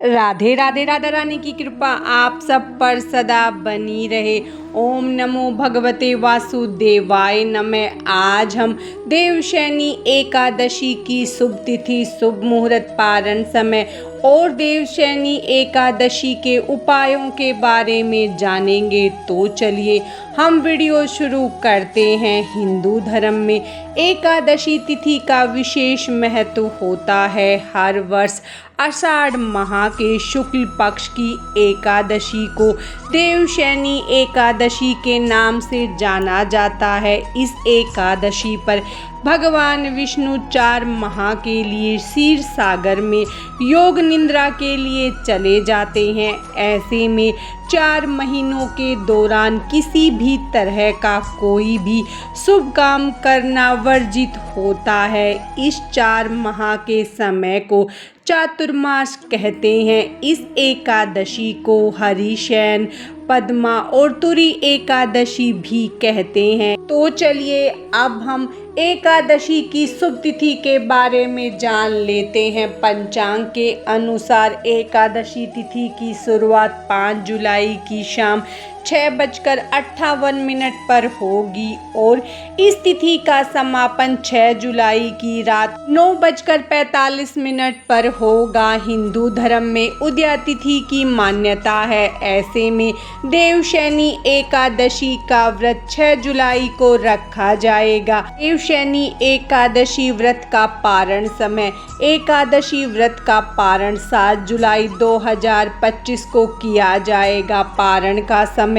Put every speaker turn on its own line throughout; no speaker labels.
राधे राधे। राधा रानी की कृपा आप सब पर सदा बनी रहे। ओम नमो भगवते वासुदेवाय नमः। आज हम देवशयनी एकादशी की शुभ तिथि, शुभ मुहूर्त, पारण समय और देवशयनी एकादशी के उपायों के बारे में जानेंगे। तो चलिए हम वीडियो शुरू करते हैं। हिंदू धर्म में एकादशी तिथि का विशेष महत्व होता है। हर वर्ष आषाढ़ माह के शुक्ल पक्ष की एकादशी को देवशयनी एकादशी के नाम से जाना जाता है। इस एकादशी पर भगवान विष्णु 4 माह के लिए क्षीर सागर में योग निद्रा के लिए चले जाते हैं। ऐसे में 4 महीनों के दौरान किसी भी तरह का कोई भी शुभ काम करना वर्जित होता है। इस 4 माह के समय को चातुर्मास कहते हैं। इस एकादशी को हरिशयन, पद्मा और तुरी एकादशी भी कहते हैं। तो चलिए अब हम एकादशी की शुभ तिथि के बारे में जान लेते हैं। पंचांग के अनुसार एकादशी तिथि की शुरुआत 5 जुलाई की शाम 6:58 पर होगी और इस तिथि का समापन 6 जुलाई की रात 9:45 पर होगा। हिंदू धर्म में उदया तिथि की मान्यता है। ऐसे में देवशयनी एकादशी का व्रत 6 जुलाई को रखा जाएगा। देवशयनी एकादशी व्रत का पारण समय। एकादशी व्रत का पारण 7 जुलाई 2025 को किया जाएगा। पारण का समय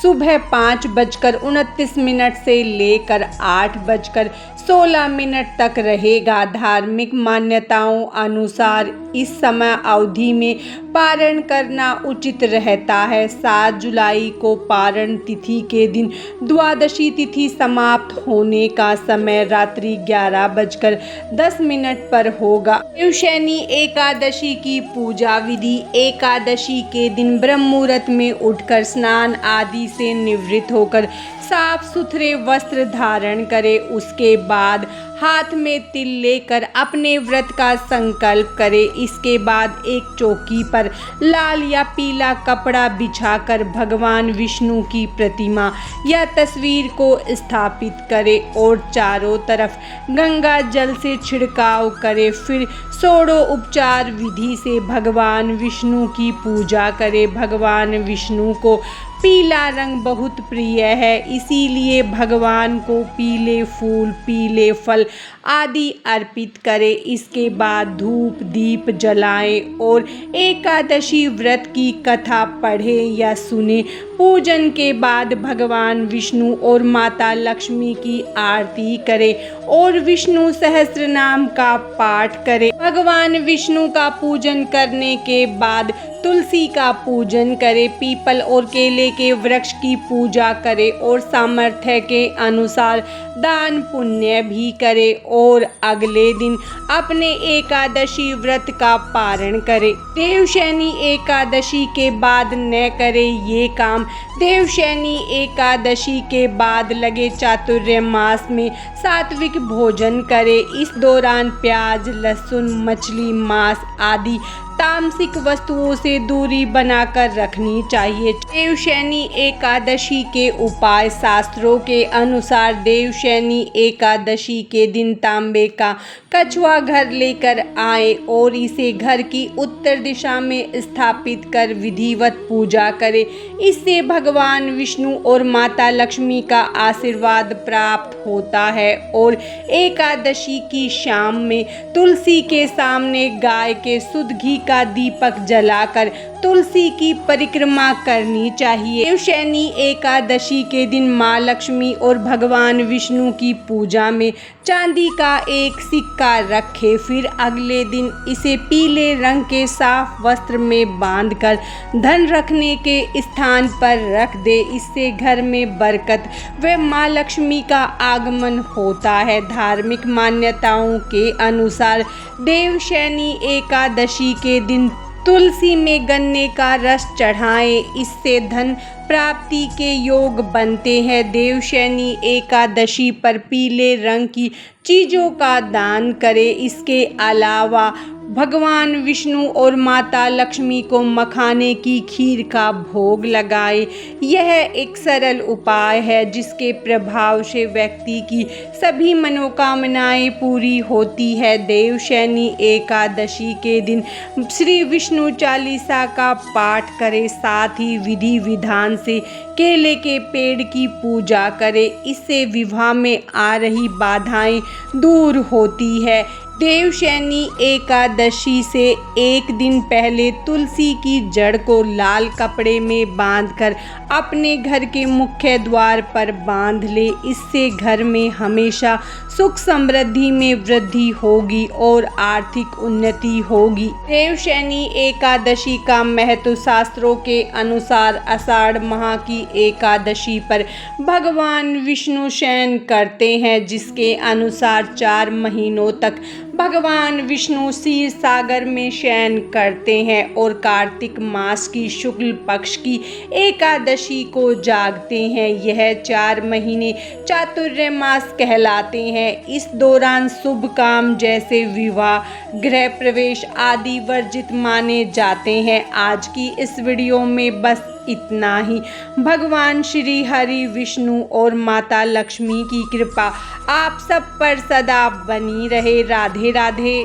सुबह 5:29 से लेकर 8:16 तक रहेगा। धार्मिक मान्यताओं अनुसार इस समय अवधि में पारण करना उचित रहता है। 7 जुलाई को पारण तिथि के दिन द्वादशी तिथि समाप्त होने का समय रात्रि 11:10 पर होगा। देवशयनी एकादशी की पूजा विधि। एकादशी के दिन ब्रह्म मुहूर्त में उठकर स्नान आदि से निवृत्त होकर साफ सुथरे वस्त्र धारण करें। उसके बाद हाथ में तिल लेकर अपने व्रत का संकल्प करें। इसके बाद एक चौकी पर लाल या पीला कपड़ा बिछाकर भगवान विष्णु की प्रतिमा या तस्वीर को स्थापित करें और चारों तरफ गंगा जल से छिड़काव करें। फिर षोडोपचार विधि से भगवान विष्णु की पूजा करें। भगवान विष्णु को पीला रंग बहुत प्रिय है, इसीलिए भगवान को पीले फूल, पीले फल आदि अर्पित करें। इसके बाद धूप दीप जलाएं और एकादशी व्रत की कथा पढ़ें या सुने। पूजन के बाद भगवान विष्णु और माता लक्ष्मी की आरती करें और विष्णु सहस्त्र नाम का पाठ करें। भगवान विष्णु का पूजन करने के बाद तुलसी का पूजन करें। पीपल और केले के वृक्ष की पूजा करें और सामर्थ्य के अनुसार दान पुण्य भी करें और अगले दिन अपने एकादशी व्रत का पारण करें। देवशयनी एकादशी के बाद न करें ये काम। देवशयनी एकादशी के बाद लगे चातुर्मास में सात्विक भोजन करें। इस दौरान प्याज, लहसुन, मछली, मांस आदि तामसिक वस्तुओं से दूरी बनाकर रखनी चाहिए। देवशयनी एकादशी के उपाय। शास्त्रों के अनुसार देवशयनी एकादशी के दिन तांबे का कछुआ घर लेकर आए और इसे घर की उत्तर दिशा में स्थापित कर विधिवत पूजा करें। इससे भगवान विष्णु और माता लक्ष्मी का आशीर्वाद प्राप्त होता है। और एकादशी की शाम में तुलसी के सामने गाय के शुद्ध घी का दीपक जलाकर तुलसी की परिक्रमा करनी चाहिए। देवशयनी एकादशी के दिन माँ लक्ष्मी और भगवान विष्णु की पूजा में चांदी का एक सिक्का रखें। फिर अगले दिन इसे पीले रंग के साफ वस्त्र में बांधकर धन रखने के स्थान पर रख दे। इससे घर में बरकत व माँ लक्ष्मी का आगमन होता है। धार्मिक मान्यताओं के अनुसार देवशयनी एकादशी के दिन तुलसी में गन्ने का रस चढ़ाएं। इससे धन प्राप्ति के योग बनते हैं। देवशयनी एकादशी पर पीले रंग की चीज़ों का दान करें। इसके अलावा भगवान विष्णु और माता लक्ष्मी को मखाने की खीर का भोग लगाएं। यह एक सरल उपाय है जिसके प्रभाव से व्यक्ति की सभी मनोकामनाएं पूरी होती है। देवशयनी एकादशी के दिन श्री विष्णु चालीसा का पाठ करें, साथ ही विधि विधान से केले के पेड़ की पूजा करें। इससे विवाह में आ रही बाधाएं दूर होती है। देवशयनी एकादशी से एक दिन पहले तुलसी की जड़ को लाल कपड़े में बांधकर अपने घर के मुख्य द्वार पर बांध ले। इससे घर में हमेशा सुख समृद्धि में वृद्धि होगी और आर्थिक उन्नति होगी। देवशयनी एकादशी का महत्व शास्त्रों के अनुसार आषाढ़ माह की एकादशी पर भगवान विष्णु शयन करते हैं, जिसके अनुसार 4 महीनों तक भगवान विष्णु क्षीर सागर में शयन करते हैं और कार्तिक मास की शुक्ल पक्ष की एकादशी को जागते हैं। यह 4 महीने चातुर्य मास कहलाते हैं। इस दौरान शुभ काम जैसे विवाह, गृह प्रवेश आदि वर्जित माने जाते हैं। आज की इस वीडियो में बस इतना ही। भगवान श्री हरि विष्णु और माता लक्ष्मी की कृपा आप सब पर सदा बनी रहे। राधे राधे।